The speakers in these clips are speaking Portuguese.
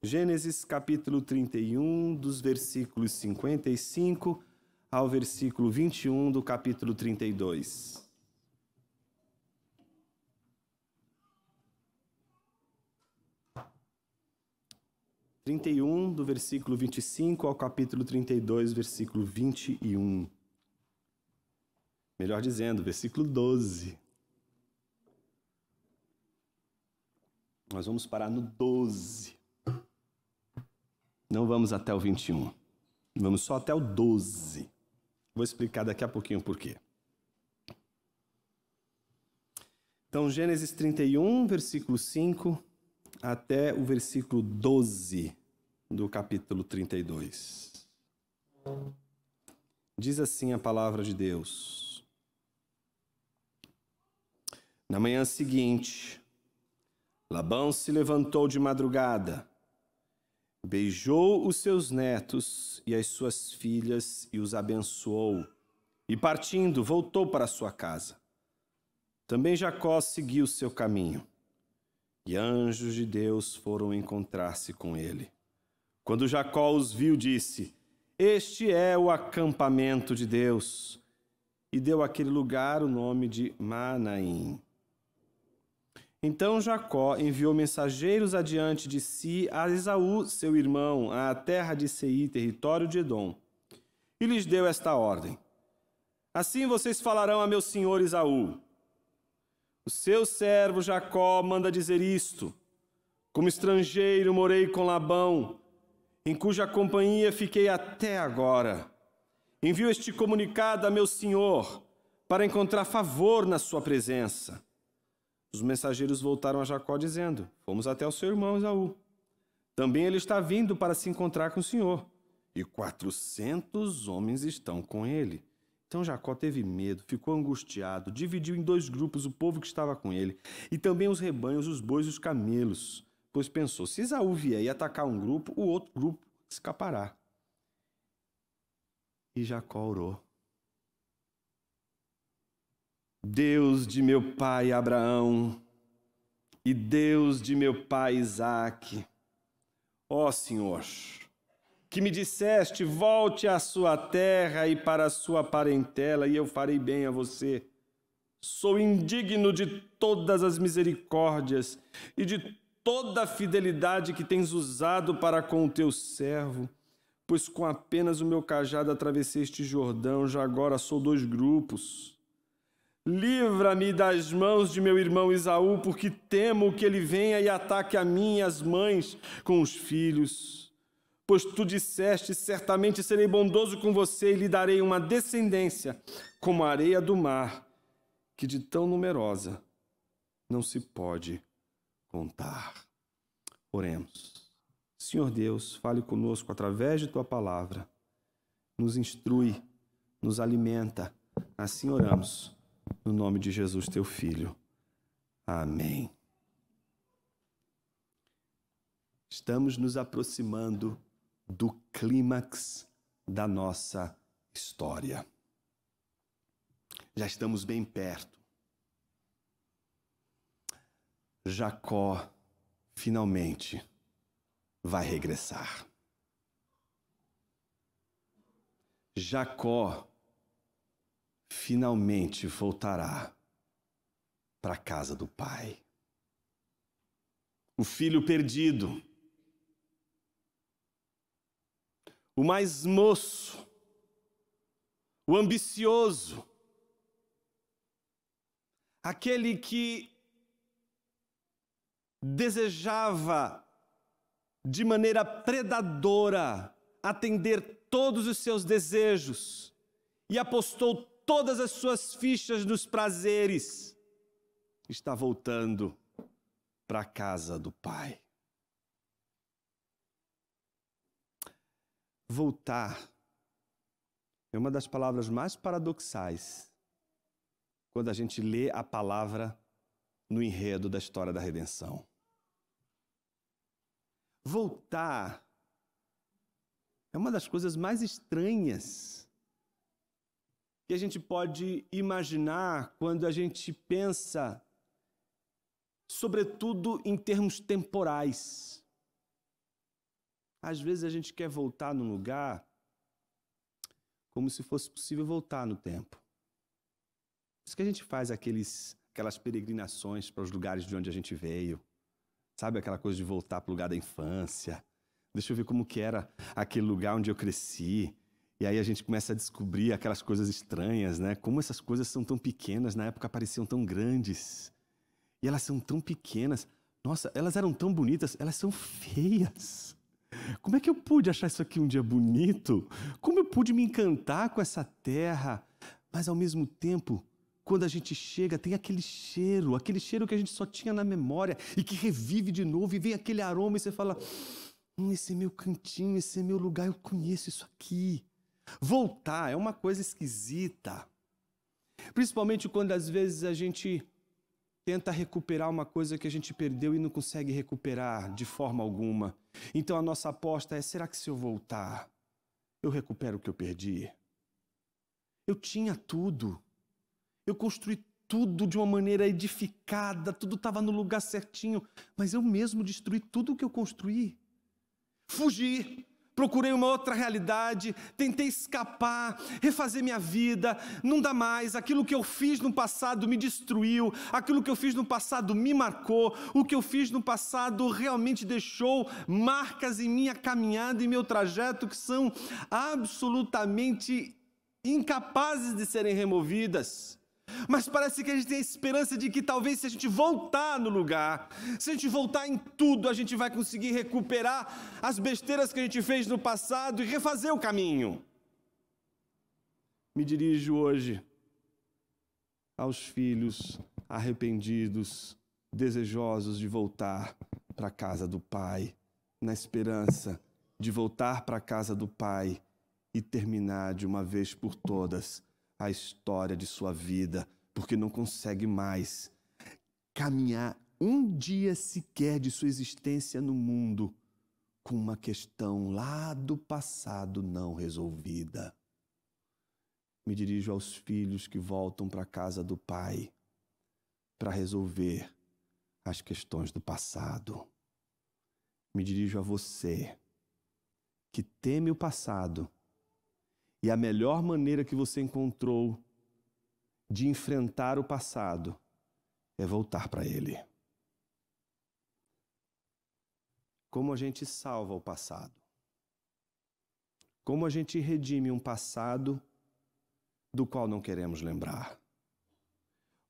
Gênesis capítulo 31, dos versículos 55 ao versículo 21 do capítulo 32. Do versículo 25 ao capítulo 32, versículo 21. Melhor dizendo, versículo 12. Nós vamos parar no 12. Não vamos até o 21. Vamos só até o 12. Vou explicar daqui a pouquinho por quê. Então, Gênesis 31, versículo 5, até o versículo 12 do capítulo 32. Diz assim a palavra de Deus. Na manhã seguinte, Labão se levantou de madrugada, beijou os seus netos e as suas filhas e os abençoou, e partindo, voltou para sua casa. Também Jacó seguiu seu caminho, e anjos de Deus foram encontrar-se com ele. Quando Jacó os viu, disse: "Este é o acampamento de Deus", e deu àquele lugar o nome de Manaim. Então Jacó enviou mensageiros adiante de si a Esaú, seu irmão, à terra de Seir, território de Edom, e lhes deu esta ordem: "Assim vocês falarão a meu senhor Esaú: o seu servo Jacó manda dizer isto: como estrangeiro morei com Labão, em cuja companhia fiquei até agora. Envio este comunicado a meu senhor para encontrar favor na sua presença." Os mensageiros voltaram a Jacó dizendo: "Fomos até o seu irmão Esaú. Também ele está vindo para se encontrar com o senhor, e 400 homens estão com ele." Então Jacó teve medo, ficou angustiado, dividiu em 2 grupos o povo que estava com ele, e também os rebanhos, os bois e os camelos, pois pensou: se Esaú vier e atacar um grupo, o outro grupo escapará. E Jacó orou: "Deus de meu pai Abraão e Deus de meu pai Isaque, ó Senhor, que me disseste: volte à sua terra e para a sua parentela, e eu farei bem a você. Sou indigno de todas as misericórdias e de toda a fidelidade que tens usado para com o teu servo, pois com apenas o meu cajado atravessei este Jordão, já agora sou 2 grupos. Livra-me das mãos de meu irmão Esaú, porque temo que ele venha e ataque a mim e as mães com os filhos. Pois tu disseste: certamente serei bondoso com você e lhe darei uma descendência como a areia do mar, que de tão numerosa não se pode contar." Oremos. Senhor Deus, fale conosco através de tua palavra. Nos instrui, nos alimenta. Assim oramos, no nome de Jesus, teu Filho. Amém. Estamos nos aproximando do clímax da nossa história. Já estamos bem perto. Jacó finalmente vai regressar. Jacó finalmente voltará para a casa do pai. O filho perdido, o mais moço, o ambicioso, aquele que desejava de maneira predadora atender todos os seus desejos e apostou todas as suas fichas nos prazeres, está voltando para a casa do pai. Voltar é uma das palavras mais paradoxais quando a gente lê a palavra no enredo da história da redenção. Voltar é uma das coisas mais estranhas que a gente pode imaginar quando a gente pensa, sobretudo em termos temporais. Às vezes a gente quer voltar num lugar como se fosse possível voltar no tempo. Por isso que a gente faz aquelas peregrinações para os lugares de onde a gente veio. Sabe aquela coisa de voltar para o lugar da infância? Deixa eu ver como que era aquele lugar onde eu cresci. E aí a gente começa a descobrir aquelas coisas estranhas, né? Como essas coisas são tão pequenas, na época pareciam tão grandes. E elas são tão pequenas. Nossa, elas eram tão bonitas, elas são feias. Como é que eu pude achar isso aqui um dia bonito? Como eu pude me encantar com essa terra? Mas ao mesmo tempo, quando a gente chega, tem aquele cheiro que a gente só tinha na memória e que revive de novo e vem aquele aroma e você fala, esse é meu cantinho, esse é meu lugar, eu conheço isso aqui. Voltar é uma coisa esquisita. Principalmente quando às vezes a gente tenta recuperar uma coisa que a gente perdeu e não consegue recuperar de forma alguma. Então a nossa aposta é, será que se eu voltar, eu recupero o que eu perdi? Eu tinha tudo. Eu construí tudo de uma maneira edificada, tudo estava no lugar certinho, mas eu mesmo destruí tudo o que eu construí. Fugi. Procurei uma outra realidade, tentei escapar, refazer minha vida, não dá mais, aquilo que eu fiz no passado me destruiu, aquilo que eu fiz no passado me marcou, o que eu fiz no passado realmente deixou marcas em minha caminhada e meu trajeto que são absolutamente incapazes de serem removidas. Mas parece que a gente tem a esperança de que talvez se a gente voltar no lugar, se a gente voltar em tudo, a gente vai conseguir recuperar as besteiras que a gente fez no passado e refazer o caminho. Me dirijo hoje aos filhos arrependidos, desejosos de voltar para a casa do Pai, na esperança de voltar para a casa do Pai e terminar de uma vez por todas a história de sua vida, porque não consegue mais caminhar um dia sequer de sua existência no mundo com uma questão lá do passado não resolvida. Me dirijo aos filhos que voltam para a casa do Pai para resolver as questões do passado. Me dirijo a você que teme o passado. E a melhor maneira que você encontrou de enfrentar o passado é voltar para ele. Como a gente salva o passado? Como a gente redime um passado do qual não queremos lembrar?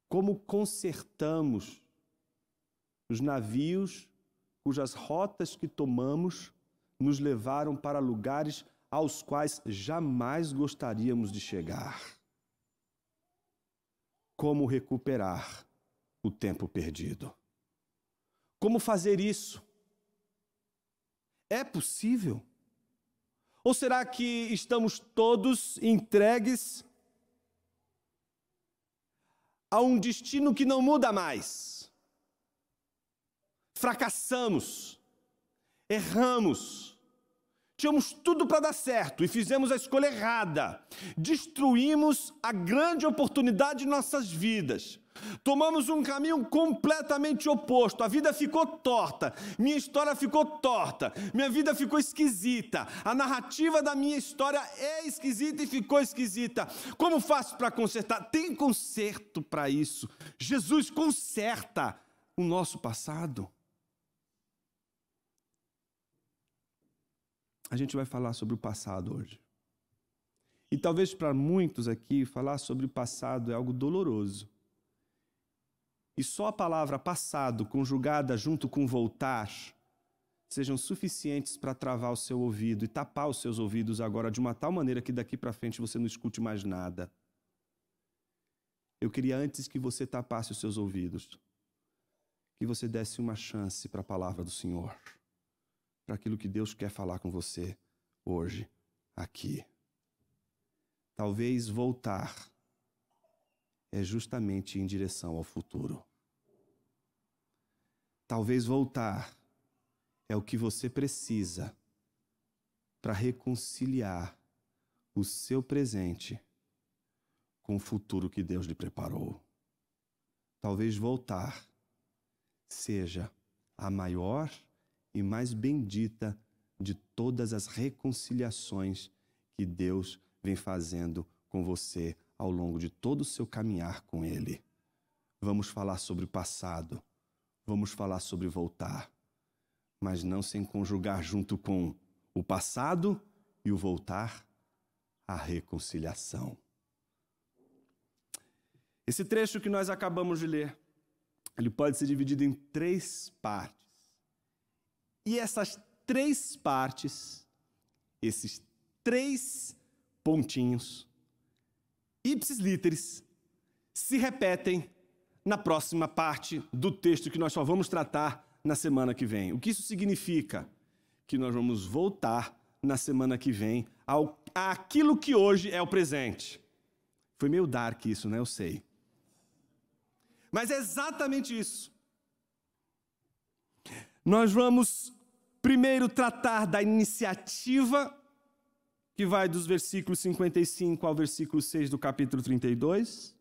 Como consertamos os navios cujas rotas que tomamos nos levaram para lugares aos quais jamais gostaríamos de chegar? Como recuperar o tempo perdido? Como fazer isso? É possível? Ou será que estamos todos entregues a um destino que não muda mais? Fracassamos, erramos, tínhamos tudo para dar certo e fizemos a escolha errada. Destruímos a grande oportunidade de nossas vidas. Tomamos um caminho completamente oposto. A vida ficou torta. Minha história ficou torta. Minha vida ficou esquisita. A narrativa da minha história é esquisita e ficou esquisita. Como faço para consertar? Tem conserto para isso. Jesus conserta o nosso passado. A gente vai falar sobre o passado hoje. E talvez para muitos aqui, falar sobre o passado é algo doloroso. E só a palavra passado, conjugada junto com voltar, sejam suficientes para travar o seu ouvido e tapar os seus ouvidos agora de uma tal maneira que daqui para frente você não escute mais nada. Eu queria antes que você tapasse os seus ouvidos, que você desse uma chance para a palavra do Senhor, para aquilo que Deus quer falar com você hoje, aqui. Talvez voltar é justamente em direção ao futuro. Talvez voltar é o que você precisa para reconciliar o seu presente com o futuro que Deus lhe preparou. Talvez voltar seja a maior e mais bendita de todas as reconciliações que Deus vem fazendo com você ao longo de todo o seu caminhar com Ele. Vamos falar sobre o passado, vamos falar sobre voltar, mas não sem conjugar junto com o passado e o voltar, a reconciliação. Esse trecho que nós acabamos de ler, ele pode ser dividido em 3 partes. E essas 3 partes, esses 3 pontinhos, ipsis literis, se repetem na próxima parte do texto que nós só vamos tratar na semana que vem. O que isso significa? Que nós vamos voltar na semana que vem àquilo que hoje é o presente. Foi meio dark isso, né? Eu sei. Mas é exatamente isso. Nós vamos primeiro tratar da iniciativa, que vai dos versículos 55 ao versículo 6 do capítulo 32.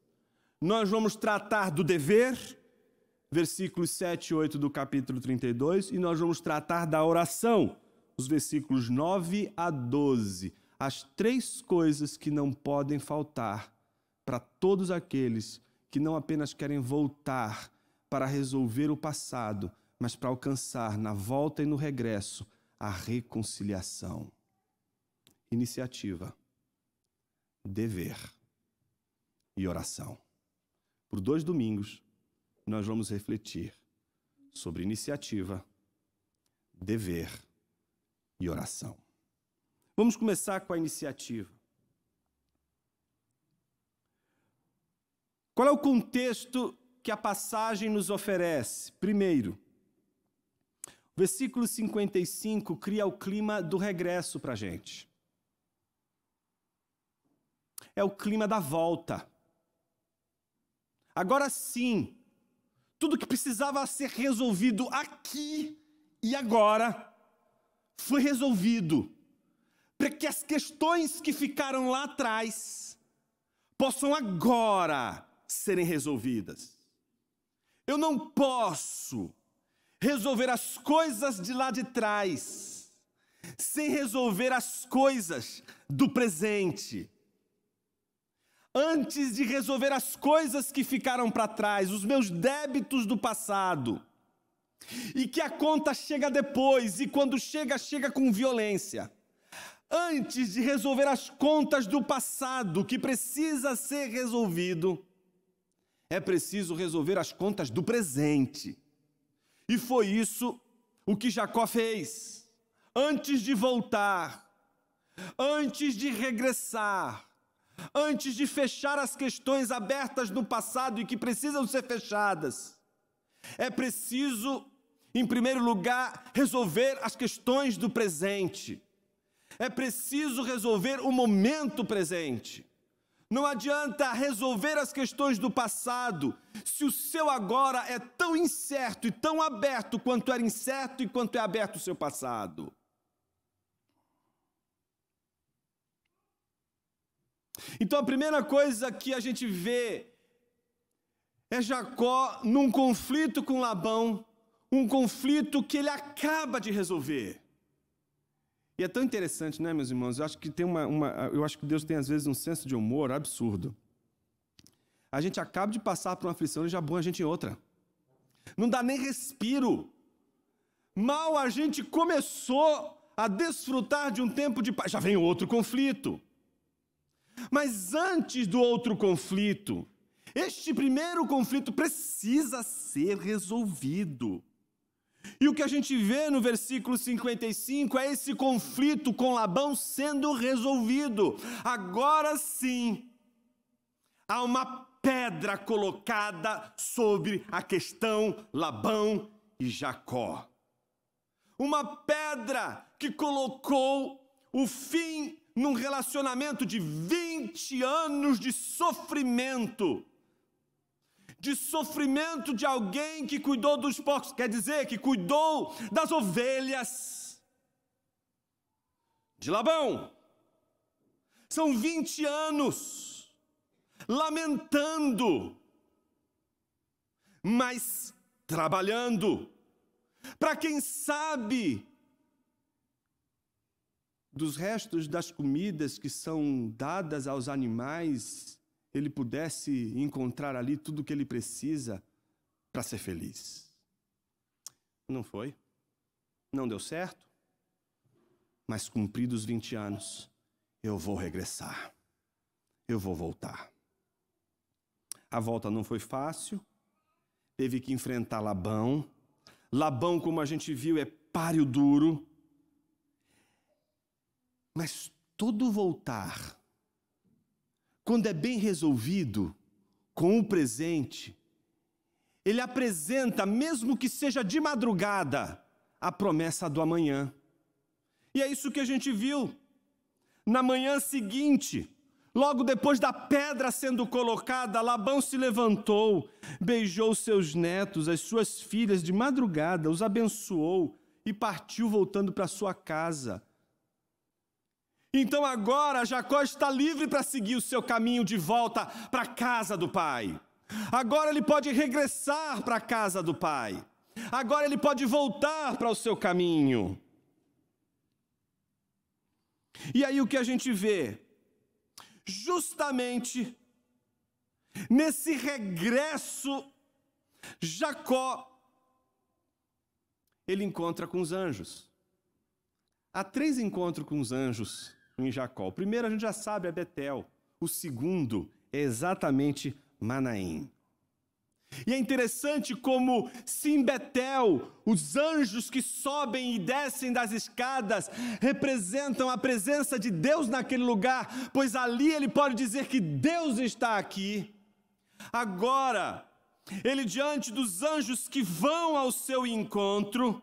Nós vamos tratar do dever, versículos 7 e 8 do capítulo 32. E nós vamos tratar da oração, os versículos 9 a 12. As 3 coisas que não podem faltar para todos aqueles que não apenas querem voltar para resolver o passado, mas para alcançar na volta e no regresso a reconciliação. Iniciativa, dever e oração. Por 2 domingos, nós vamos refletir sobre iniciativa, dever e oração. Vamos começar com a iniciativa. Qual é o contexto que a passagem nos oferece? Primeiro, o versículo 55 cria o clima do regresso para a gente. É o clima da volta. Agora sim, tudo que precisava ser resolvido aqui e agora foi resolvido, para que as questões que ficaram lá atrás possam agora serem resolvidas. Eu não posso resolver as coisas de lá de trás sem resolver as coisas do presente. Antes de resolver as coisas que ficaram para trás, os meus débitos do passado, e que a conta chega depois, e quando chega, chega com violência. Antes de resolver as contas do passado, que precisa ser resolvido, é preciso resolver as contas do presente. E foi isso o que Jacó fez. Antes de voltar, antes de regressar, antes de fechar as questões abertas no passado e que precisam ser fechadas, é preciso, em primeiro lugar, resolver as questões do presente. É preciso resolver o momento presente. Não adianta resolver as questões do passado se o seu agora é tão incerto e tão aberto quanto era incerto e quanto é aberto o seu passado. Então a primeira coisa que a gente vê é Jacó num conflito com Labão, um conflito que ele acaba de resolver. E é tão interessante, né, meus irmãos? Eu acho que eu acho que Deus tem às vezes um senso de humor absurdo. A gente acaba de passar por uma aflição e já põe a gente em outra. Não dá nem respiro. Mal a gente começou a desfrutar de um tempo de paz, já vem outro conflito. Mas antes do outro conflito, este primeiro conflito precisa ser resolvido. E o que a gente vê no versículo 55 é esse conflito com Labão sendo resolvido. Agora sim, há uma pedra colocada sobre a questão Labão e Jacó. Uma pedra que colocou o fim num relacionamento de 20 anos de sofrimento. De sofrimento de alguém que cuidou dos porcos, quer dizer, que cuidou das ovelhas de Labão. São 20 anos lamentando, mas trabalhando, para quem sabe dos restos das comidas que são dadas aos animais, ele pudesse encontrar ali tudo o que ele precisa para ser feliz. Não foi. Não deu certo. Mas cumpridos 20 anos, eu vou regressar. Eu vou voltar. A volta não foi fácil. Teve que enfrentar Labão. Labão, como a gente viu, é páreo duro. Mas todo voltar, quando é bem resolvido, com o presente, ele apresenta, mesmo que seja de madrugada, a promessa do amanhã. E é isso que a gente viu. Na manhã seguinte, logo depois da pedra sendo colocada, Labão se levantou, beijou seus netos, as suas filhas de madrugada, os abençoou e partiu voltando para sua casa. Então agora Jacó está livre para seguir o seu caminho de volta para a casa do pai. Agora ele pode regressar para a casa do pai. Agora ele pode voltar para o seu caminho. E aí o que a gente vê? Justamente nesse regresso, Jacó, ele encontra com os anjos. Há 3 encontros com os anjos em Jacó. O primeiro a gente já sabe, é Betel. O segundo é exatamente Manaim. E é interessante como, se em Betel, os anjos que sobem e descem das escadas representam a presença de Deus naquele lugar, pois ali ele pode dizer que Deus está aqui. Agora, ele diante dos anjos que vão ao seu encontro,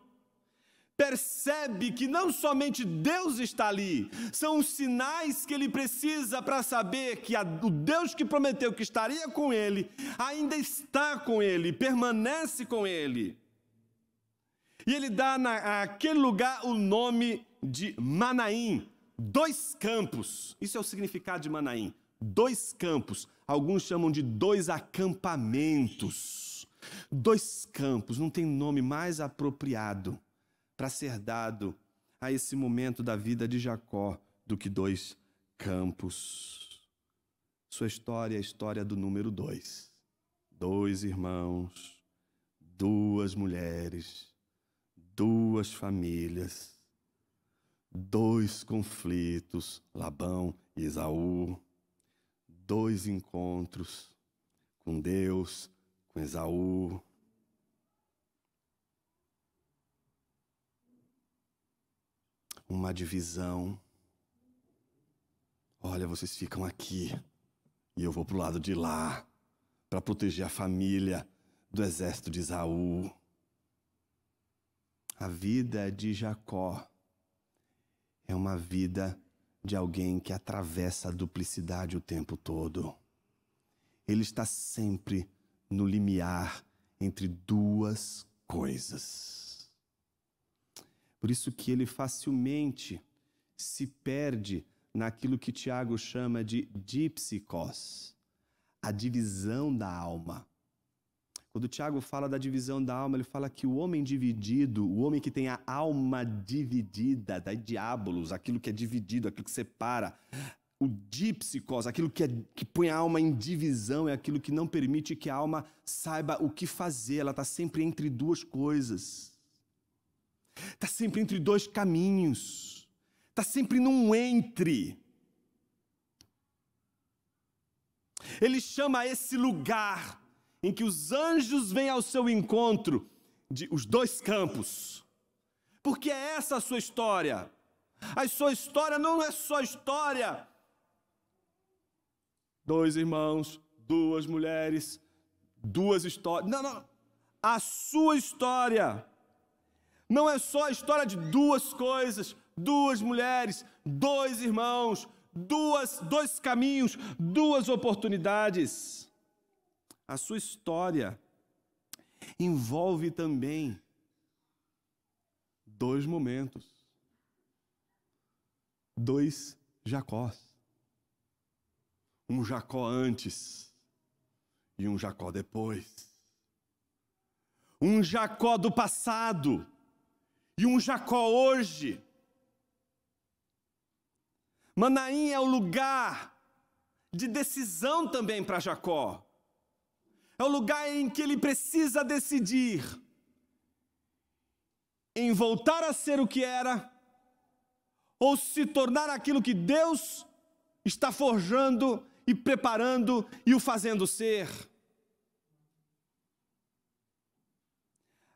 percebe que não somente Deus está ali, são os sinais que ele precisa para saber que o Deus que prometeu que estaria com ele, ainda está com ele, permanece com ele. E ele dá àquele lugar o nome de Manaim, 2 campos. Isso é o significado de Manaim, 2 campos. Alguns chamam de 2 acampamentos. 2 campos, não tem nome mais apropriado para ser dado a esse momento da vida de Jacó do que 2 campos. Sua história é a história do número 2. 2 irmãos, 2 mulheres, 2 famílias, 2 conflitos, Labão e Esaú, 2 encontros com Deus, com Esaú. Uma divisão. Olha, vocês ficam aqui e eu vou para o lado de lá para proteger a família do exército de Esaú. A vida de Jacó é uma vida de alguém que atravessa a duplicidade o tempo todo. Ele está sempre no limiar entre 2 coisas. Por isso que ele facilmente se perde naquilo que Tiago chama de dipsikos, a divisão da alma. Quando Tiago fala da divisão da alma, ele fala que o homem dividido, o homem que tem a alma dividida, da diabolos, aquilo que é dividido, aquilo que separa, o dipsikos, aquilo que põe a alma em divisão, é aquilo que não permite que a alma saiba o que fazer, ela está sempre entre 2 coisas. Está sempre entre 2 caminhos. Está sempre num entre. Ele chama esse lugar em que os anjos vêm ao seu encontro de os 2 campos. Porque é essa a sua história. A sua história não é só história. 2 irmãos, 2 mulheres, 2 histórias. Não. A sua história não é só a história de 2 coisas, 2 mulheres, 2 irmãos, 2 caminhos, 2 oportunidades. A sua história envolve também 2 momentos, 2 Jacós. Um Jacó antes e um Jacó depois. Um Jacó do passado e um Jacó hoje. Manaim é o lugar de decisão também para Jacó. É o lugar em que ele precisa decidir em voltar a ser o que era ou se tornar aquilo que Deus está forjando e preparando e o fazendo ser.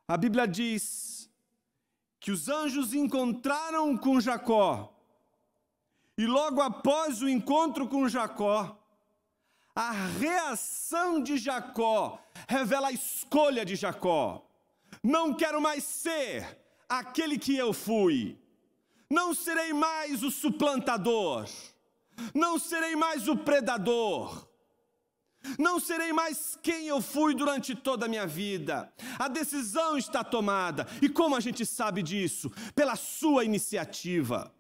A Bíblia diz que os anjos encontraram com Jacó, e logo após o encontro com Jacó, a reação de Jacó revela a escolha de Jacó. Não quero mais ser aquele que eu fui. Não serei mais o suplantador. Não serei mais o predador. Não serei mais quem eu fui durante toda a minha vida. A decisão está tomada. E como a gente sabe disso? Pela sua iniciativa.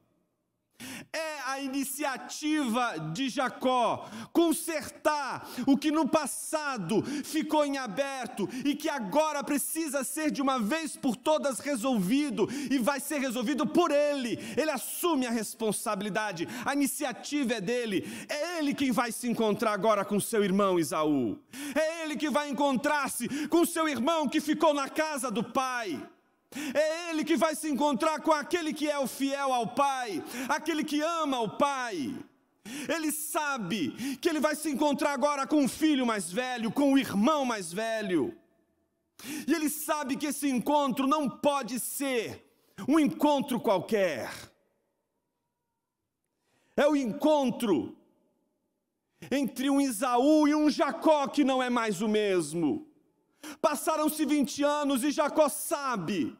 É a iniciativa de Jacó consertar o que no passado ficou em aberto e que agora precisa ser de uma vez por todas resolvido, e vai ser resolvido por ele. Ele assume a responsabilidade, a iniciativa é dele. É ele quem vai se encontrar agora com seu irmão Esaú. É ele que vai encontrar-se com seu irmão que ficou na casa do pai. É ele que vai se encontrar com aquele que é o fiel ao pai, aquele que ama o pai. Ele sabe que ele vai se encontrar agora com o filho mais velho, com o irmão mais velho. E ele sabe que esse encontro não pode ser um encontro qualquer. É o encontro entre um Esaú e um Jacó que não é mais o mesmo. Passaram-se 20 anos e Jacó sabe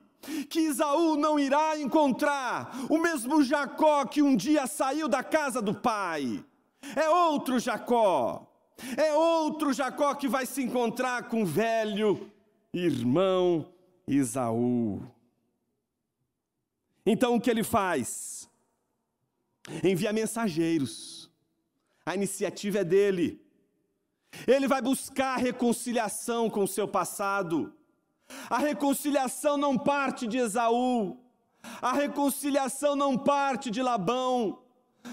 que Esaú não irá encontrar o mesmo Jacó que um dia saiu da casa do pai. É outro Jacó. É outro Jacó que vai se encontrar com o velho irmão Esaú. Então o que ele faz? Envia mensageiros. A iniciativa é dele. Ele vai buscar reconciliação com o seu passado. A reconciliação não parte de Esaú. A reconciliação não parte de Labão.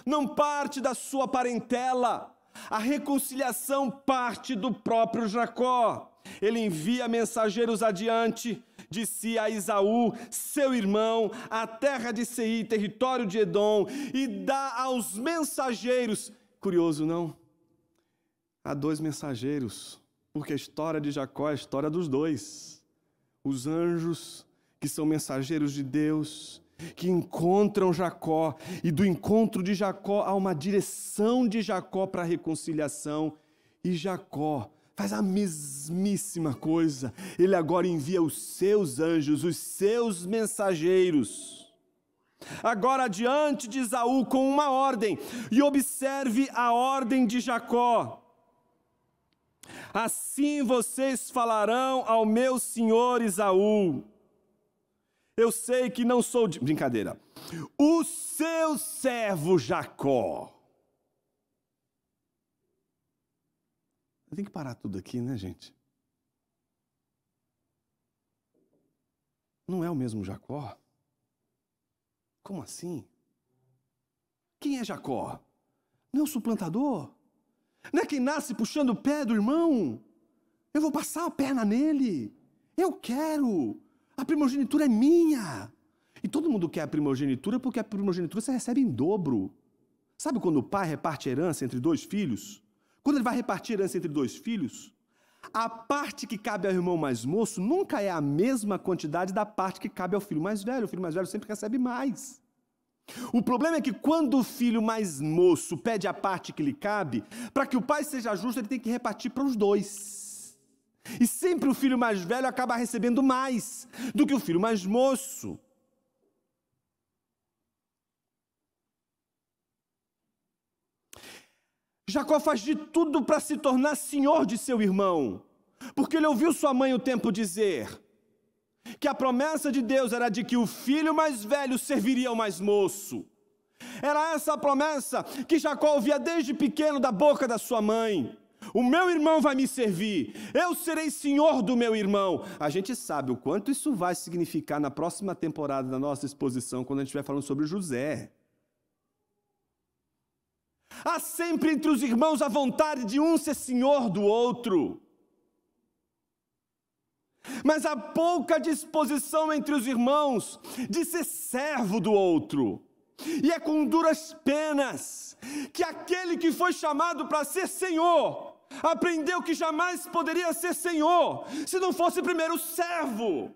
Não parte da sua parentela. A reconciliação parte do próprio Jacó. Ele envia mensageiros adiante de si a Esaú, seu irmão, a terra de Seir, território de Edom, e dá aos mensageiros. Curioso, não? Há 2 mensageiros, porque a história de Jacó é a história dos 2. Os anjos, que são mensageiros de Deus, que encontram Jacó, e do encontro de Jacó há uma direção de Jacó para a reconciliação, e Jacó faz a mesmíssima coisa. Ele agora envia os seus anjos, os seus mensageiros, agora diante de Esaú com uma ordem, e observe a ordem de Jacó. Assim vocês falarão ao meu senhor Esaú. Eu sei que não sou de... Brincadeira. O seu servo Jacó. Tem que parar tudo aqui, né, gente? Não é o mesmo Jacó? Como assim? Quem é Jacó? Não é o suplantador? Não é quem nasce puxando o pé do irmão? Eu vou passar a perna nele. Eu quero. A primogenitura é minha. E todo mundo quer a primogenitura porque a primogenitura você recebe em dobro. Sabe quando o pai reparte a herança entre 2 filhos? Quando ele vai repartir a herança entre 2 filhos, a parte que cabe ao irmão mais moço nunca é a mesma quantidade da parte que cabe ao filho mais velho. O filho mais velho sempre recebe mais. O problema é que quando o filho mais moço pede a parte que lhe cabe, para que o pai seja justo, ele tem que repartir para os 2. E sempre o filho mais velho acaba recebendo mais do que o filho mais moço. Jacó faz de tudo para se tornar senhor de seu irmão, porque ele ouviu sua mãe o tempo dizer que a promessa de Deus era de que o filho mais velho serviria ao mais moço. Era essa a promessa que Jacó ouvia desde pequeno da boca da sua mãe. O meu irmão vai me servir, eu serei senhor do meu irmão. A gente sabe o quanto isso vai significar na próxima temporada da nossa exposição, quando a gente estiver falando sobre José. Há sempre entre os irmãos a vontade de um ser senhor do outro. Mas há pouca disposição entre os irmãos de ser servo do outro. E é com duras penas que aquele que foi chamado para ser senhor aprendeu que jamais poderia ser senhor se não fosse primeiro servo.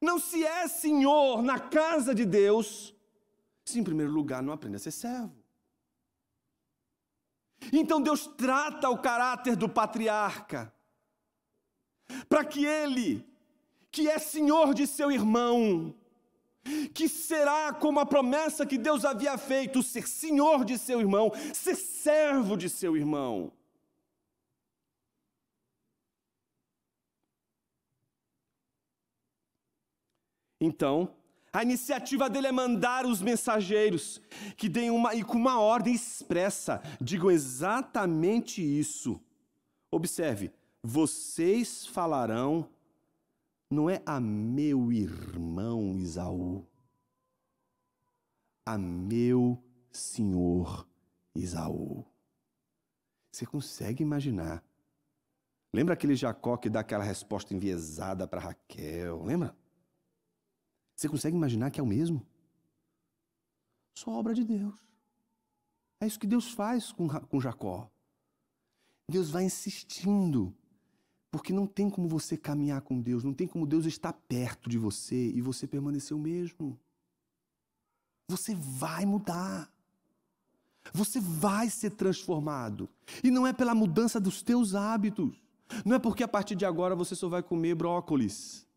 Não se é senhor na casa de Deus se em primeiro lugar não aprende a ser servo. Então Deus trata o caráter do patriarca para que ele, que é senhor de seu irmão, que será como a promessa que Deus havia feito, ser senhor de seu irmão, ser servo de seu irmão. Então, a iniciativa dele é mandar os mensageiros que deem e com uma ordem expressa, digam exatamente isso. Observe, vocês falarão, não é a meu irmão Esaú, a meu senhor Esaú. Você consegue imaginar? Lembra aquele Jacó que dá aquela resposta enviesada para Raquel? Lembra? Você consegue imaginar que é o mesmo? Só obra de Deus. É isso que Deus faz com Jacó. Deus vai insistindo, porque não tem como você caminhar com Deus, não tem como Deus estar perto de você e você permanecer o mesmo. Você vai mudar. Você vai ser transformado. E não é pela mudança dos teus hábitos. Não é porque a partir de agora você só vai comer brócolis.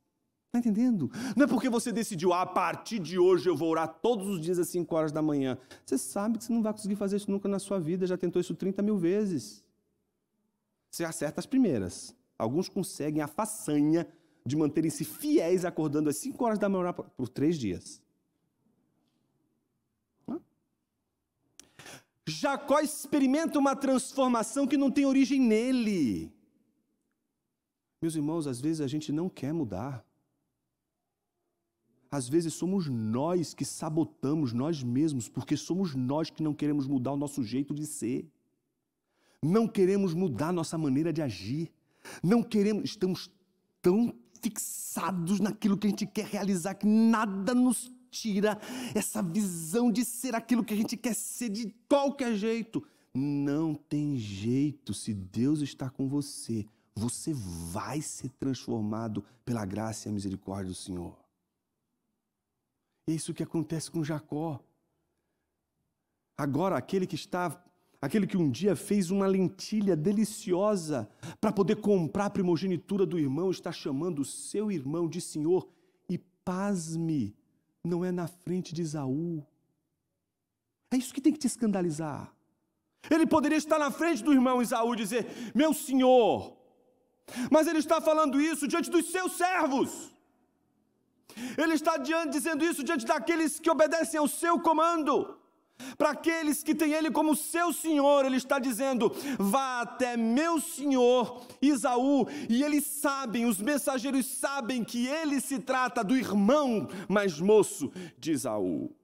Está entendendo? Não é porque você decidiu, a partir de hoje eu vou orar todos os dias às 5 horas da manhã. Você sabe que você não vai conseguir fazer isso nunca na sua vida, já tentou isso 30 mil vezes. Você acerta as primeiras. Alguns conseguem a façanha de manterem-se fiéis acordando às 5 horas da manhã por 3 dias. Jacó experimenta uma transformação que não tem origem nele. Meus irmãos, às vezes a gente não quer mudar. Às vezes somos nós que sabotamos nós mesmos, porque somos nós que não queremos mudar o nosso jeito de ser. Não queremos mudar a nossa maneira de agir. Não queremos, estamos tão fixados naquilo que a gente quer realizar que nada nos tira essa visão de ser aquilo que a gente quer ser de qualquer jeito. Não tem jeito, se Deus está com você, você vai ser transformado pela graça e a misericórdia do Senhor. É isso que acontece com Jacó. Agora, aquele que um dia fez uma lentilha deliciosa para poder comprar a primogenitura do irmão, está chamando o seu irmão de senhor. E pasme, não é na frente de Esaú. É isso que tem que te escandalizar. Ele poderia estar na frente do irmão Esaú e dizer, meu senhor, mas ele está falando isso diante dos seus servos. Ele está dizendo isso diante daqueles que obedecem ao seu comando. Para aqueles que têm ele como seu senhor, ele está dizendo, vá até meu senhor Esaú. E eles sabem, os mensageiros sabem que ele se trata do irmão mais moço de Esaú.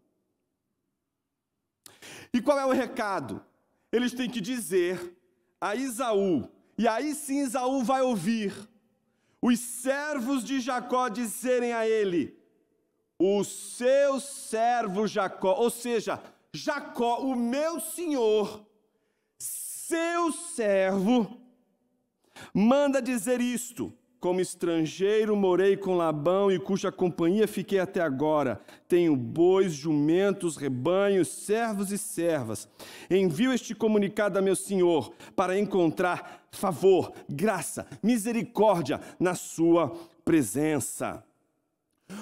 E qual é o recado? Eles têm que dizer a Esaú, e aí sim Esaú vai ouvir os servos de Jacó dizerem a ele, o seu servo Jacó, ou seja, Jacó, o meu senhor, seu servo, manda dizer isto, como estrangeiro morei com Labão e cuja companhia fiquei até agora. Tenho bois, jumentos, rebanhos, servos e servas. Envio este comunicado a meu senhor para encontrar favor, graça, misericórdia na sua presença.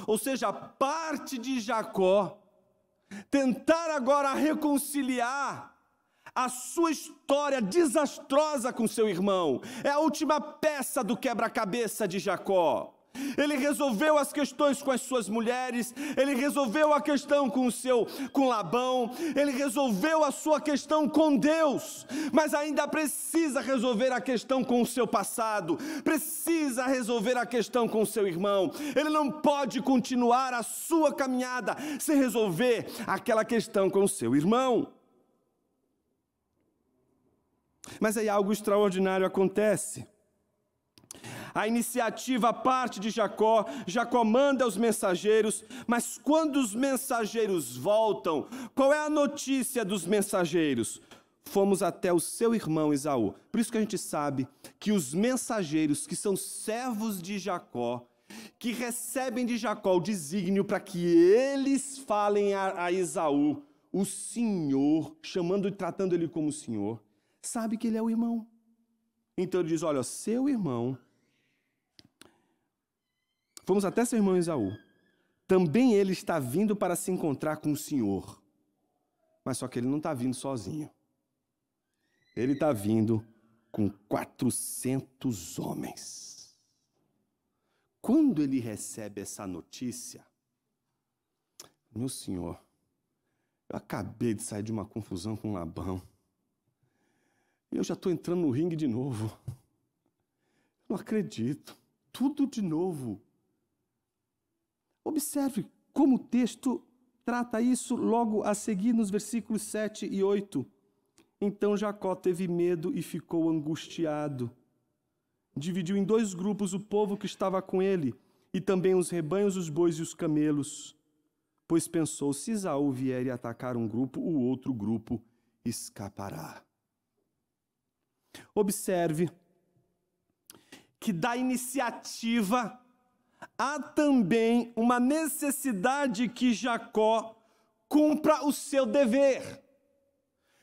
Ou seja, parte de Jacó tentar agora reconciliar a sua história desastrosa com seu irmão. É a última peça do quebra-cabeça de Jacó. Ele resolveu as questões com as suas mulheres, ele resolveu a questão com Labão, ele resolveu a sua questão com Deus, mas ainda precisa resolver a questão com o seu passado, precisa resolver a questão com o seu irmão. Ele não pode continuar a sua caminhada sem resolver aquela questão com o seu irmão. Mas aí algo extraordinário acontece. A iniciativa parte de Jacó, Jacó manda os mensageiros, mas quando os mensageiros voltam, qual é a notícia dos mensageiros? Fomos até o seu irmão Esaú. Por isso que a gente sabe que os mensageiros, que são servos de Jacó, que recebem de Jacó o desígnio para que eles falem a Esaú, o Senhor, chamando e tratando ele como Senhor, sabe que ele é o irmão. Então ele diz, olha, seu irmão, fomos até seu irmão Esaú, também ele está vindo para se encontrar com o Senhor, mas só que ele não está vindo sozinho. Ele está vindo com 400 homens. Quando ele recebe essa notícia, meu senhor, eu acabei de sair de uma confusão com Labão. Eu já estou entrando no ringue de novo. Não acredito. Tudo de novo. Observe como o texto trata isso logo a seguir nos versículos 7 e 8. Então Jacó teve medo e ficou angustiado. Dividiu em 2 grupos o povo que estava com ele, e também os rebanhos, os bois e os camelos. Pois pensou, se Esaú vier e atacar um grupo, o outro grupo escapará. Observe que da iniciativa há também uma necessidade que Jacó cumpra o seu dever.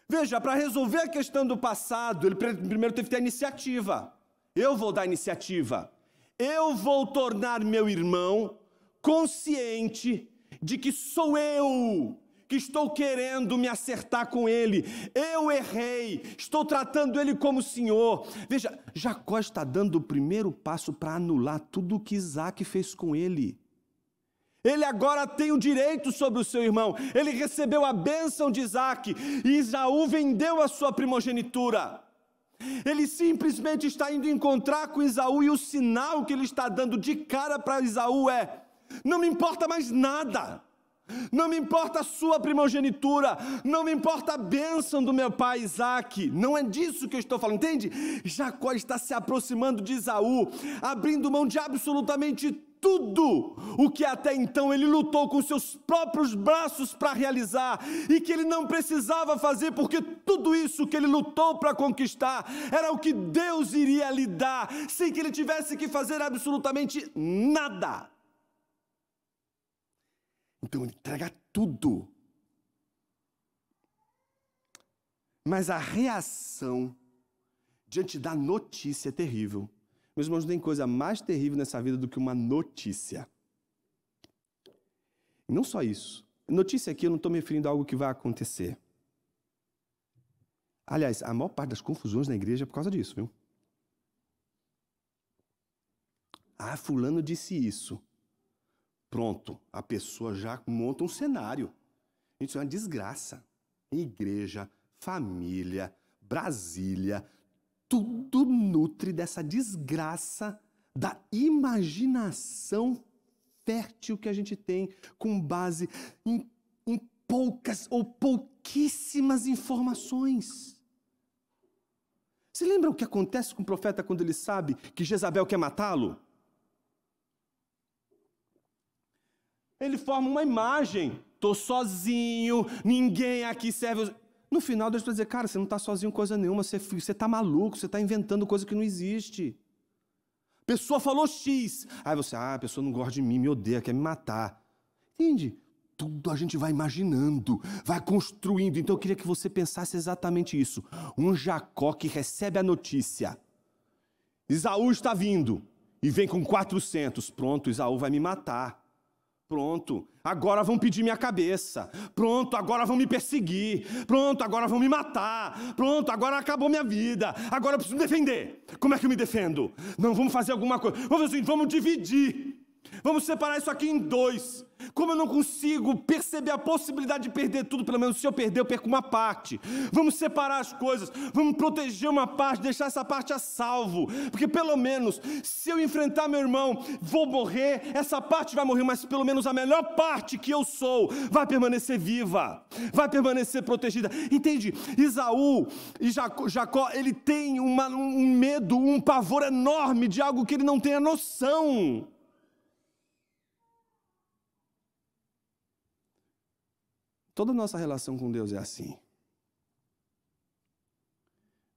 Veja, para resolver a questão do passado, ele primeiro teve que ter a iniciativa. Eu vou dar a iniciativa. Eu vou tornar meu irmão consciente de que sou eu que estou querendo me acertar com ele. Eu errei, estou tratando ele como Senhor. Veja, Jacó está dando o primeiro passo para anular tudo o que Isaac fez com ele. Ele agora tem o direito sobre o seu irmão. Ele recebeu a bênção de Isaac e Esaú vendeu a sua primogenitura. Ele simplesmente está indo encontrar com Esaú e o sinal que ele está dando de cara para Esaú é: não me importa mais nada. Não me importa a sua primogenitura, não me importa a bênção do meu pai Isaac, não é disso que eu estou falando, entende? Jacó está se aproximando de Esaú, abrindo mão de absolutamente tudo o que até então ele lutou com seus próprios braços para realizar, e que ele não precisava fazer, porque tudo isso que ele lutou para conquistar, era o que Deus iria lhe dar, sem que ele tivesse que fazer absolutamente nada. Então ele entrega tudo. Mas a reação diante da notícia é terrível. Meus irmãos, não tem coisa mais terrível nessa vida do que uma notícia. E não só isso. Notícia aqui eu não estou me referindo a algo que vai acontecer. Aliás, a maior parte das confusões na igreja é por causa disso, viu? Ah, fulano disse isso. Pronto, a pessoa já monta um cenário. Isso é uma desgraça. Igreja, família, Brasília, tudo nutre dessa desgraça da imaginação fértil que a gente tem com base em poucas ou pouquíssimas informações. Você lembra o que acontece com o profeta quando ele sabe que Jezabel quer matá-lo? Ele forma uma imagem, estou sozinho, ninguém aqui serve. No final, Deus vai dizer, cara, você não está sozinho coisa nenhuma, você está maluco, você está inventando coisa que não existe. A pessoa falou X, aí você, a pessoa não gosta de mim, me odeia, quer me matar. Entende? Tudo a gente vai imaginando, vai construindo. Então eu queria que você pensasse exatamente isso. Um Jacó que recebe a notícia, Esaú está vindo, e vem com 400, pronto, Esaú vai me matar. Pronto, agora vão pedir minha cabeça. Pronto, agora vão me perseguir. Pronto, agora vão me matar. Pronto, agora acabou minha vida. Agora eu preciso me defender. Como é que eu me defendo? Não, vamos fazer alguma coisa. Vamos dividir. Vamos separar isso aqui em 2. Como eu não consigo perceber a possibilidade de perder tudo, pelo menos se eu perder, eu perco uma parte. Vamos separar as coisas, vamos proteger uma parte, deixar essa parte a salvo. Porque pelo menos, se eu enfrentar meu irmão, vou morrer, essa parte vai morrer, mas pelo menos a melhor parte que eu sou vai permanecer viva, vai permanecer protegida. Entende? Esaú e Jacó, ele tem um medo, um pavor enorme de algo que ele não tem a noção. Toda a nossa relação com Deus é assim.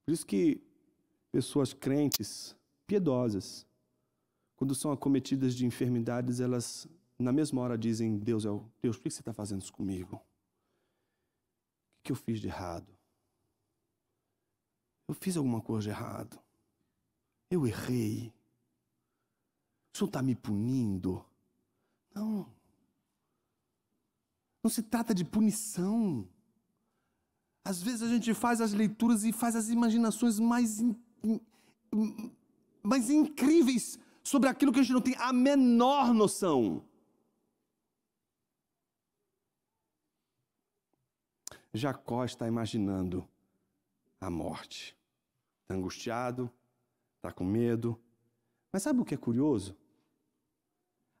Por isso que pessoas crentes, piedosas, quando são acometidas de enfermidades, elas na mesma hora dizem, Deus, por que você está fazendo isso comigo? O que eu fiz de errado? Eu fiz alguma coisa de errado? Eu errei? O Senhor está me punindo? Não. Não se trata de punição. Às vezes a gente faz as leituras e faz as imaginações mais incríveis sobre aquilo que a gente não tem a menor noção. Jacó está imaginando a morte. Está angustiado, está com medo. Mas sabe o que é curioso?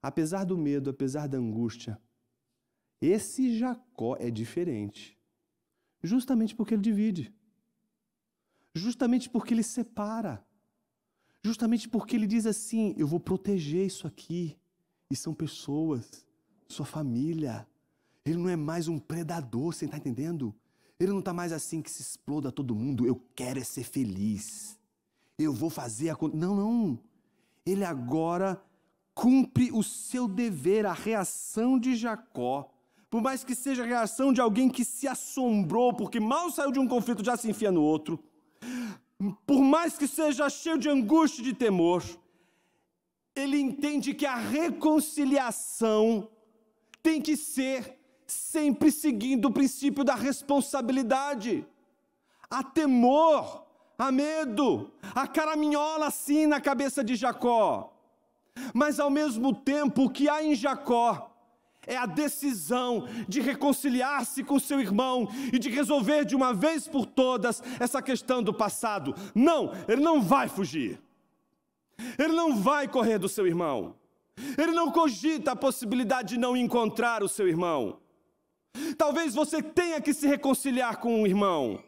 Apesar do medo, apesar da angústia, esse Jacó é diferente, justamente porque ele divide, justamente porque ele separa, justamente porque ele diz assim, eu vou proteger isso aqui, e são pessoas, sua família. Ele não é mais um predador, você está entendendo? Ele não está mais assim que se exploda todo mundo, eu quero é ser feliz, eu vou fazer a... Não, ele agora cumpre o seu dever, a reação de Jacó. Por mais que seja a reação de alguém que se assombrou, porque mal saiu de um conflito, já se enfia no outro. Por mais que seja cheio de angústia e de temor, ele entende que a reconciliação tem que ser sempre seguindo o princípio da responsabilidade. Há temor, há medo, há caraminhola assim na cabeça de Jacó. Mas ao mesmo tempo, o que há em Jacó é a decisão de reconciliar-se com seu irmão e de resolver de uma vez por todas essa questão do passado. Não, ele não vai fugir. Ele não vai correr do seu irmão. Ele não cogita a possibilidade de não encontrar o seu irmão. Talvez você tenha que se reconciliar com um irmão.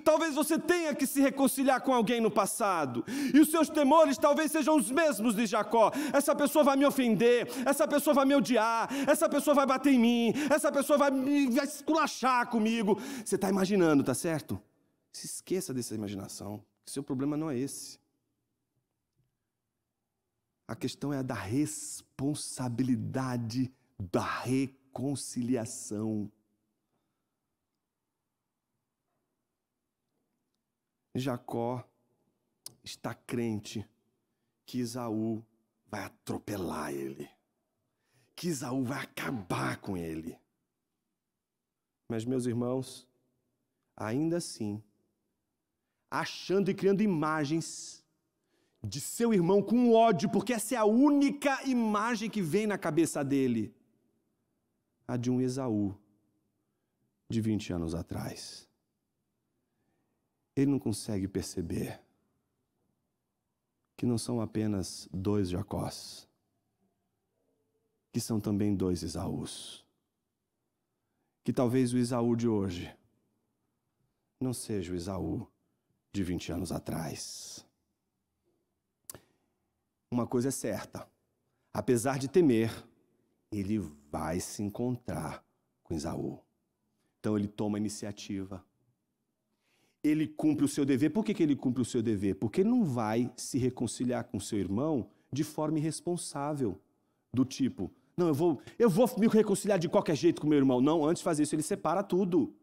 Talvez você tenha que se reconciliar com alguém no passado. E os seus temores talvez sejam os mesmos de Jacó. Essa pessoa vai me ofender, essa pessoa vai me odiar, essa pessoa vai bater em mim, essa pessoa vai esculachar comigo. Você está imaginando, tá certo? Se esqueça dessa imaginação. Seu problema não é esse. A questão é a da responsabilidade da reconciliação. Jacó está crente que Esaú vai atropelar ele, que Esaú vai acabar com ele. Mas, meus irmãos, ainda assim, achando e criando imagens de seu irmão com ódio, porque essa é a única imagem que vem na cabeça dele, a de um Esaú de 20 anos atrás. Ele não consegue perceber que não são apenas 2 Jacós, que são também 2 Esaús. Que talvez o Esaú de hoje não seja o Esaú de 20 anos atrás. Uma coisa é certa, apesar de temer, ele vai se encontrar com Esaú. Então ele toma a iniciativa. Ele cumpre o seu dever. Por que ele cumpre o seu dever? Porque ele não vai se reconciliar com seu irmão de forma irresponsável. Do tipo, não, eu vou me reconciliar de qualquer jeito com meu irmão. Não, antes de fazer isso, ele separa tudo.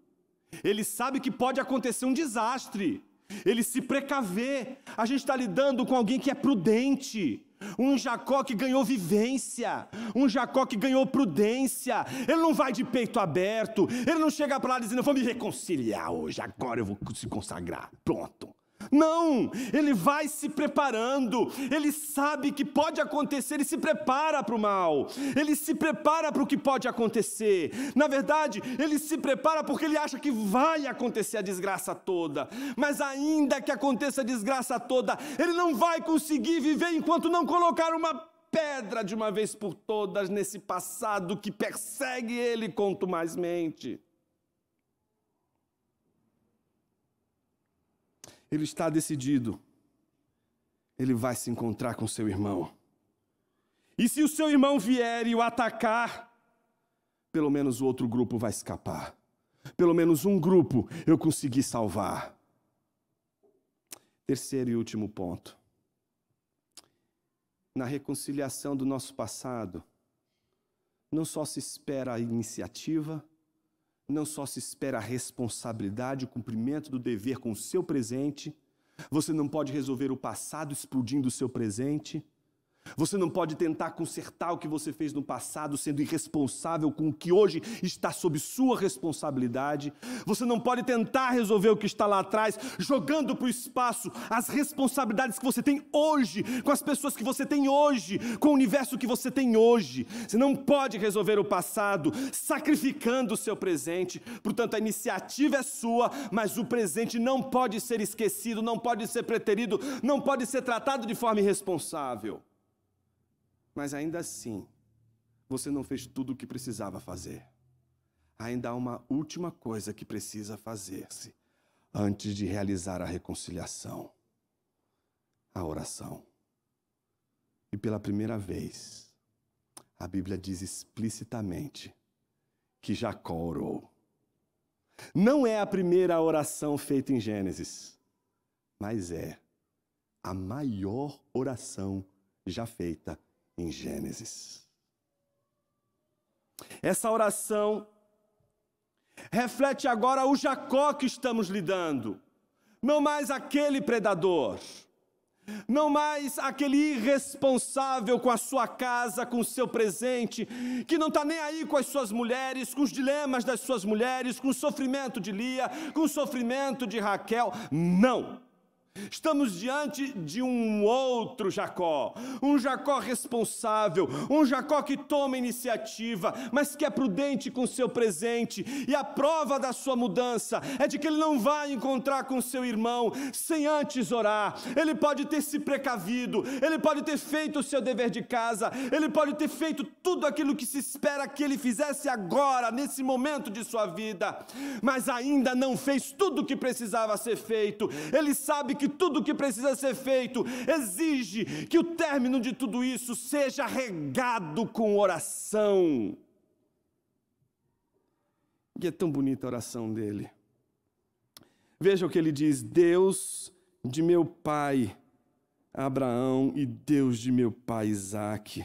Ele sabe que pode acontecer um desastre. Ele se precavê. A gente está lidando com alguém que é prudente. Um Jacó que ganhou vivência, um Jacó que ganhou prudência. Ele não vai de peito aberto, ele não chega para lá dizendo, eu vou me reconciliar hoje, agora eu vou se consagrar, pronto. Não, ele vai se preparando, ele sabe que pode acontecer, ele se prepara para o mal, ele se prepara para o que pode acontecer. Na verdade, ele se prepara porque ele acha que vai acontecer a desgraça toda, mas ainda que aconteça a desgraça toda, ele não vai conseguir viver enquanto não colocar uma pedra de uma vez por todas nesse passado que persegue ele contumazmente. Ele está decidido, ele vai se encontrar com seu irmão. E se o seu irmão vier e o atacar, pelo menos o outro grupo vai escapar. Pelo menos um grupo eu consegui salvar. Terceiro e último ponto. Na reconciliação do nosso passado, não só se espera a iniciativa, não só se espera a responsabilidade, o cumprimento do dever com o seu presente. Você não pode resolver o passado explodindo o seu presente. Você não pode tentar consertar o que você fez no passado, sendo irresponsável com o que hoje está sob sua responsabilidade. Você não pode tentar resolver o que está lá atrás, jogando para o espaço as responsabilidades que você tem hoje, com as pessoas que você tem hoje, com o universo que você tem hoje. Você não pode resolver o passado sacrificando o seu presente. Portanto, a iniciativa é sua, mas o presente não pode ser esquecido, não pode ser preterido, não pode ser tratado de forma irresponsável. Mas ainda assim, você não fez tudo o que precisava fazer. Ainda há uma última coisa que precisa fazer-se antes de realizar a reconciliação: a oração. E pela primeira vez, a Bíblia diz explicitamente que Jacó orou. Não é a primeira oração feita em Gênesis, mas é a maior oração já feita em Gênesis. Essa oração reflete agora o Jacó que estamos lidando, não mais aquele predador, não mais aquele irresponsável com a sua casa, com o seu presente, que não está nem aí com as suas mulheres, com os dilemas das suas mulheres, com o sofrimento de Lia, com o sofrimento de Raquel. Não! Estamos diante de um outro Jacó, um Jacó responsável, um Jacó que toma iniciativa, mas que é prudente com o seu presente. E a prova da sua mudança é de que ele não vai encontrar com seu irmão sem antes orar. Ele pode ter se precavido, ele pode ter feito o seu dever de casa, ele pode ter feito tudo aquilo que se espera que ele fizesse agora, nesse momento de sua vida, mas ainda não fez tudo o que precisava ser feito. Ele sabe que tudo o que precisa ser feito exige que o término de tudo isso seja regado com oração. E é tão bonita a oração dele. Veja o que ele diz: Deus de meu pai Abraão e Deus de meu pai Isaque,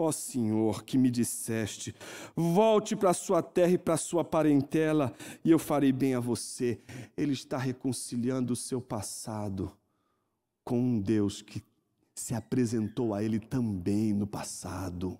ó Senhor, que me disseste, volte para a sua terra e para a sua parentela, e eu farei bem a você. Ele está reconciliando o seu passado com um Deus que se apresentou a ele também no passado.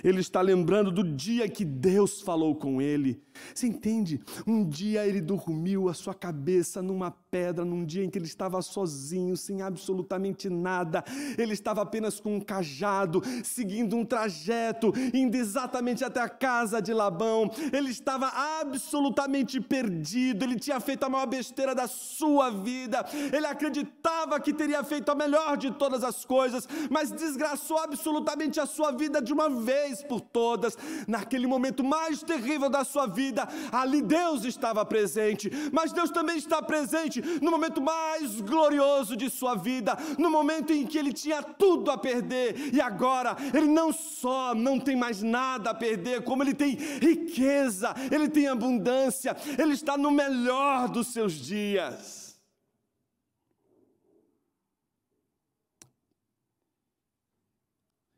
Ele está lembrando do dia que Deus falou com ele. Você entende? Um dia ele dormiu a sua cabeça numa pedra, num dia em que ele estava sozinho, sem absolutamente nada. Ele estava apenas com um cajado, seguindo um trajeto, indo exatamente até a casa de Labão. Ele estava absolutamente perdido, ele tinha feito a maior besteira da sua vida. Ele acreditava que teria feito a melhor de todas as coisas, mas desgraçou absolutamente a sua vida de uma vez por todas. Naquele momento mais terrível da sua vida, ali Deus estava presente, mas Deus também está presente no momento mais glorioso de sua vida, no momento em que ele tinha tudo a perder, e agora ele não só não tem mais nada a perder, como ele tem riqueza, ele tem abundância, ele está no melhor dos seus dias.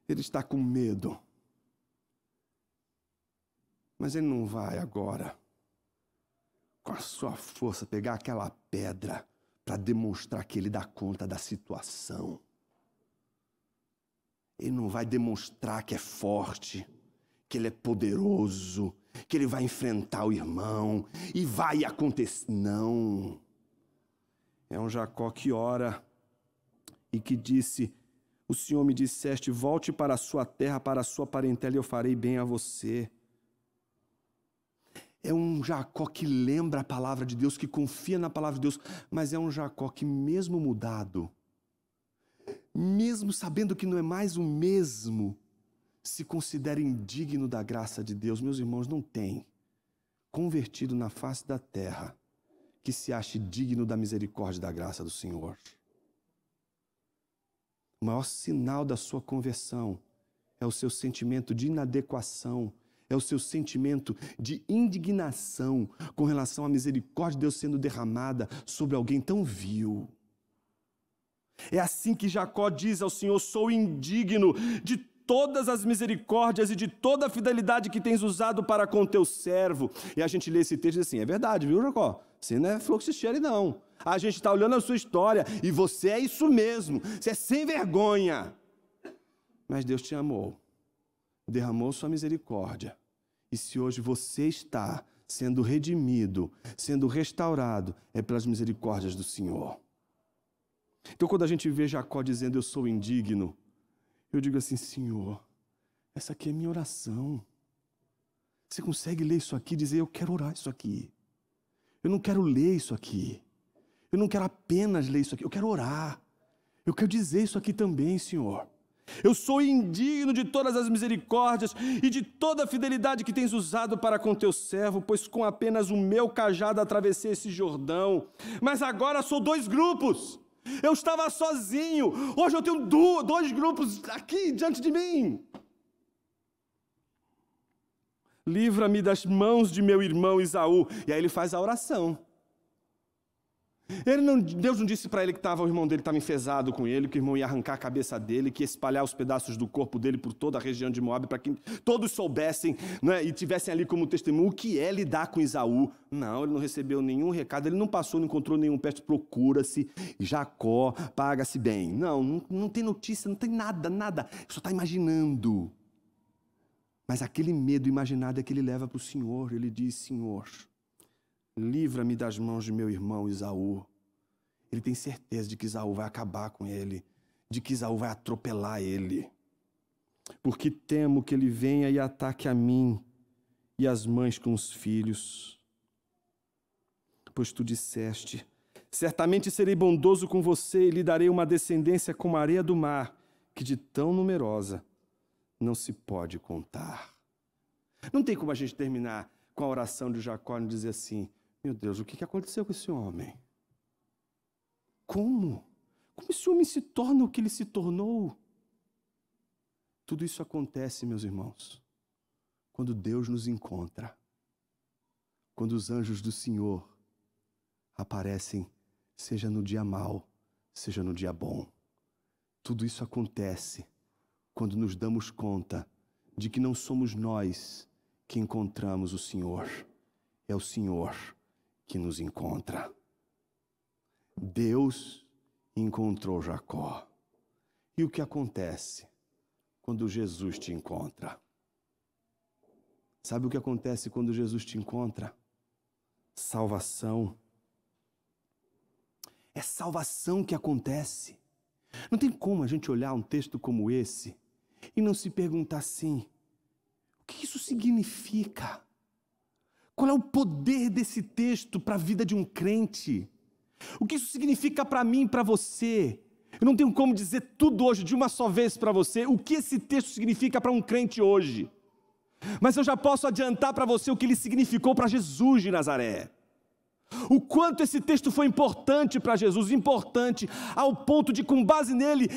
Ele está com medo, mas ele não vai agora, com a sua força, pegar aquela pedra para demonstrar que ele dá conta da situação. Ele não vai demonstrar que é forte, que ele é poderoso, que ele vai enfrentar o irmão e vai acontecer. Não. É um Jacó que ora e que disse: o Senhor me disseste, volte para a sua terra, para a sua parentela, e eu farei bem a você. É um Jacó que lembra a palavra de Deus, que confia na palavra de Deus, mas é um Jacó que, mesmo mudado, mesmo sabendo que não é mais o mesmo, se considera indigno da graça de Deus. Meus irmãos, não tem convertido na face da terra que se ache digno da misericórdia e da graça do Senhor. O maior sinal da sua conversão é o seu sentimento de inadequação, é o seu sentimento de indignação com relação à misericórdia de Deus sendo derramada sobre alguém tão vil. É assim que Jacó diz ao Senhor: sou indigno de todas as misericórdias e de toda a fidelidade que tens usado para com teu servo. E a gente lê esse texto e diz assim: é verdade, viu, Jacó? Você não é fluxicheire, não. A gente está olhando a sua história e você é isso mesmo. Você é sem vergonha. Mas Deus te amou, derramou sua misericórdia. E se hoje você está sendo redimido, sendo restaurado, é pelas misericórdias do Senhor. Então, quando a gente vê Jacó dizendo: eu sou indigno, eu digo assim: Senhor, essa aqui é minha oração. Você consegue ler isso aqui e dizer: eu quero orar isso aqui. Eu não quero ler isso aqui. Eu não quero apenas ler isso aqui. Eu quero orar. Eu quero dizer isso aqui também, Senhor. Eu sou indigno de todas as misericórdias e de toda a fidelidade que tens usado para com teu servo, pois com apenas o meu cajado atravessei esse Jordão. Mas agora sou 2 grupos. Eu estava sozinho. Hoje eu tenho 2 grupos aqui diante de mim. Livra-me das mãos de meu irmão Esaú. E aí ele faz a oração. Deus não disse para ele que o irmão dele estava enfesado com ele, que o irmão ia arrancar a cabeça dele, que ia espalhar os pedaços do corpo dele por toda a região de Moabe, para que todos soubessem, né, e tivessem ali como testemunho o que é lidar com Esaú. Não, ele não recebeu nenhum recado, ele não passou, não encontrou nenhum peste, procura-se, Jacó, paga-se bem. Não tem notícia, não tem nada, só está imaginando. Mas aquele medo imaginado é que ele leva para o Senhor. Ele diz: Senhor, livra-me das mãos de meu irmão Esaú. Ele tem certeza de que Esaú vai acabar com ele, de que Esaú vai atropelar ele. Porque temo que ele venha e ataque a mim e as mães com os filhos. Pois tu disseste: certamente serei bondoso com você e lhe darei uma descendência como a areia do mar, que de tão numerosa não se pode contar. Não tem como a gente terminar com a oração de Jacó e dizer assim: meu Deus, o que aconteceu com esse homem? Como? Como esse homem se torna o que ele se tornou? Tudo isso acontece, meus irmãos, quando Deus nos encontra, quando os anjos do Senhor aparecem, seja no dia mau, seja no dia bom. Tudo isso acontece quando nos damos conta de que não somos nós que encontramos o Senhor, é o Senhor que nos encontra. Deus encontrou Jacó. E o que acontece quando Jesus te encontra? Sabe o que acontece quando Jesus te encontra? Salvação. É salvação que acontece. Não tem como a gente olhar um texto como esse e não se perguntar assim: o que isso significa? Qual é o poder desse texto para a vida de um crente? O que isso significa para mim e para você? Eu não tenho como dizer tudo hoje de uma só vez para você, o que esse texto significa para um crente hoje. Mas eu já posso adiantar para você o que ele significou para Jesus de Nazaré. O quanto esse texto foi importante para Jesus, importante ao ponto de, com base nele,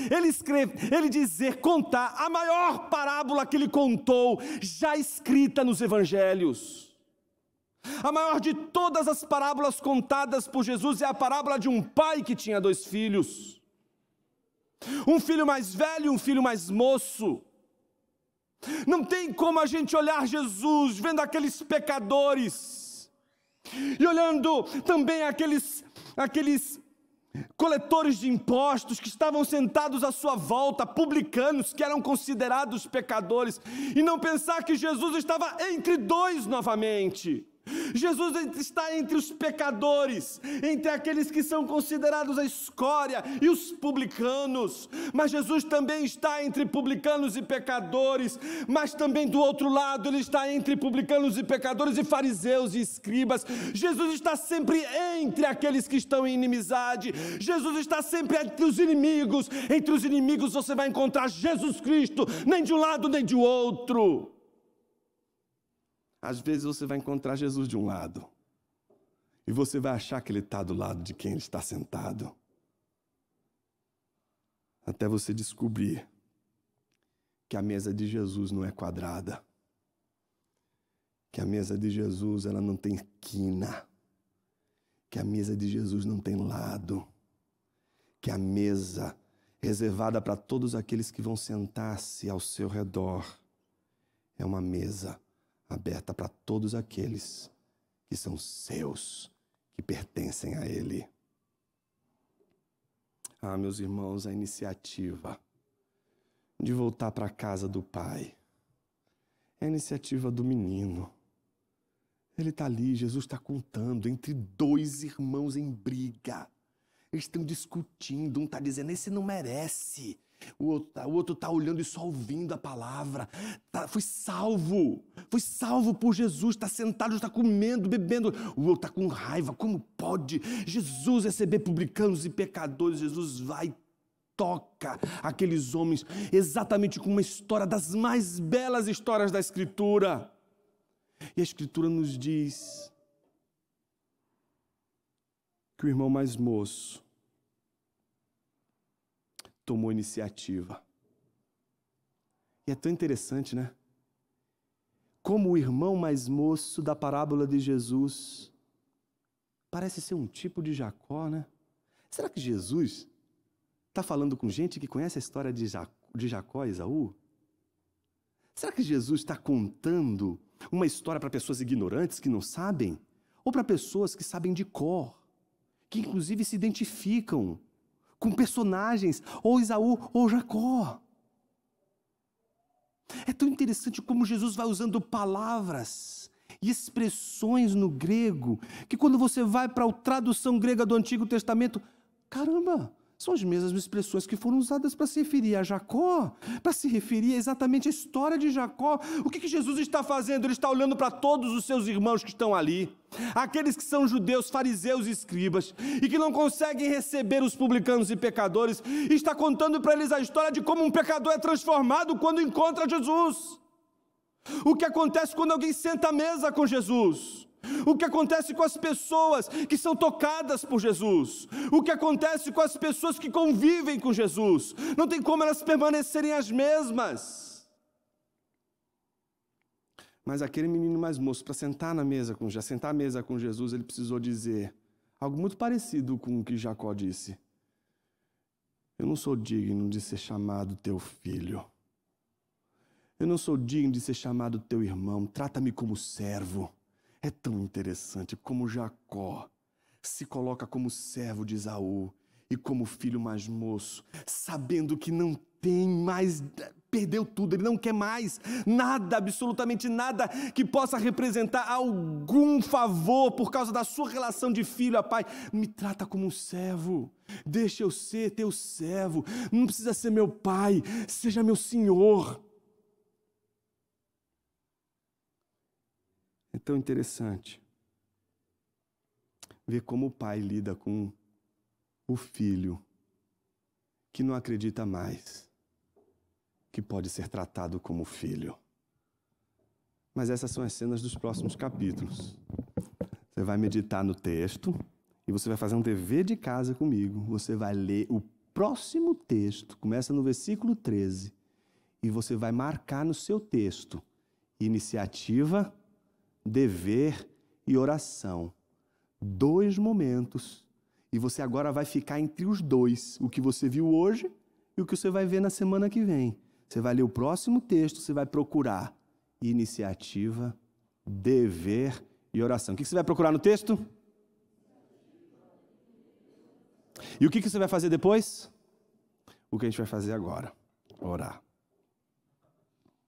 contar a maior parábola que ele contou, já escrita nos evangelhos. A maior de todas as parábolas contadas por Jesus é a parábola de um pai que tinha 2 filhos. Um filho mais velho e um filho mais moço. Não tem como a gente olhar Jesus vendo aqueles pecadores e olhando também aqueles coletores de impostos que estavam sentados à sua volta, publicanos que eram considerados pecadores, e não pensar que Jesus estava entre 2 novamente. Jesus está entre os pecadores, entre aqueles que são considerados a escória e os publicanos. Mas Jesus também está entre publicanos e pecadores, mas também do outro lado ele está entre publicanos e pecadores e fariseus e escribas. Jesus está sempre entre aqueles que estão em inimizade. Jesus está sempre entre os inimigos. Entre os inimigos você vai encontrar Jesus Cristo, nem de um lado nem de outro. Às vezes você vai encontrar Jesus de um lado e você vai achar que ele está do lado de quem ele está sentado, até você descobrir que a mesa de Jesus não é quadrada, que a mesa de Jesus ela não tem quina, que a mesa de Jesus não tem lado, que a mesa reservada para todos aqueles que vão sentar-se ao seu redor é uma mesa aberta para todos aqueles que são seus, que pertencem a Ele. Ah, meus irmãos, a iniciativa de voltar para a casa do Pai é a iniciativa do menino. Ele está ali, Jesus está contando, entre dois irmãos em briga. Eles estão discutindo, um está dizendo, esse não merece. O outro está olhando e só ouvindo a palavra. Foi salvo por Jesus, está sentado, está comendo, bebendo. O outro está com raiva, como pode Jesus receber publicanos e pecadores? Jesus vai, toca aqueles homens, exatamente com uma história das mais belas histórias da Escritura. E a Escritura nos diz que o irmão mais moço tomou iniciativa. E é tão interessante, né? Como o irmão mais moço da parábola de Jesus parece ser um tipo de Jacó, né? Será que Jesus está falando com gente que conhece a história de Jacó e Esaú? Será que Jesus está contando uma história para pessoas ignorantes que não sabem? Ou para pessoas que sabem de cor, que inclusive se identificam com personagens, ou Esaú ou Jacó? É tão interessante como Jesus vai usando palavras e expressões no grego, que quando você vai para a tradução grega do Antigo Testamento, caramba, são as mesmas expressões que foram usadas para se referir a Jacó, para se referir exatamente à história de Jacó. O que Jesus está fazendo? Ele está olhando para todos os seus irmãos que estão ali, aqueles que são judeus, fariseus e escribas, e que não conseguem receber os publicanos e pecadores, e está contando para eles a história de como um pecador é transformado quando encontra Jesus. O que acontece quando alguém senta à mesa com Jesus? O que acontece com as pessoas que são tocadas por Jesus? O que acontece com as pessoas que convivem com Jesus? Não tem como elas permanecerem as mesmas. Mas aquele menino mais moço, para sentar à mesa com Jesus, ele precisou dizer algo muito parecido com o que Jacó disse. Eu não sou digno de ser chamado teu filho. Eu não sou digno de ser chamado teu irmão. Trata-me como servo. É tão interessante como Jacó se coloca como servo de Esaú e como filho mais moço, sabendo que não tem mais, perdeu tudo, ele não quer mais nada, absolutamente nada que possa representar algum favor por causa da sua relação de filho a pai. Me trata como um servo, deixa eu ser teu servo, não precisa ser meu pai, seja meu senhor. É tão interessante ver como o pai lida com o filho que não acredita mais que pode ser tratado como filho. Mas essas são as cenas dos próximos capítulos. Você vai meditar no texto e você vai fazer um dever de casa comigo. Você vai ler o próximo texto, começa no versículo 13, e você vai marcar no seu texto iniciativa, dever e oração. 2 momentos. E você agora vai ficar entre os dois. O que você viu hoje e o que você vai ver na semana que vem. Você vai ler o próximo texto, você vai procurar iniciativa, dever e oração. O que você vai procurar no texto? E o que você vai fazer depois? O que a gente vai fazer agora? Orar.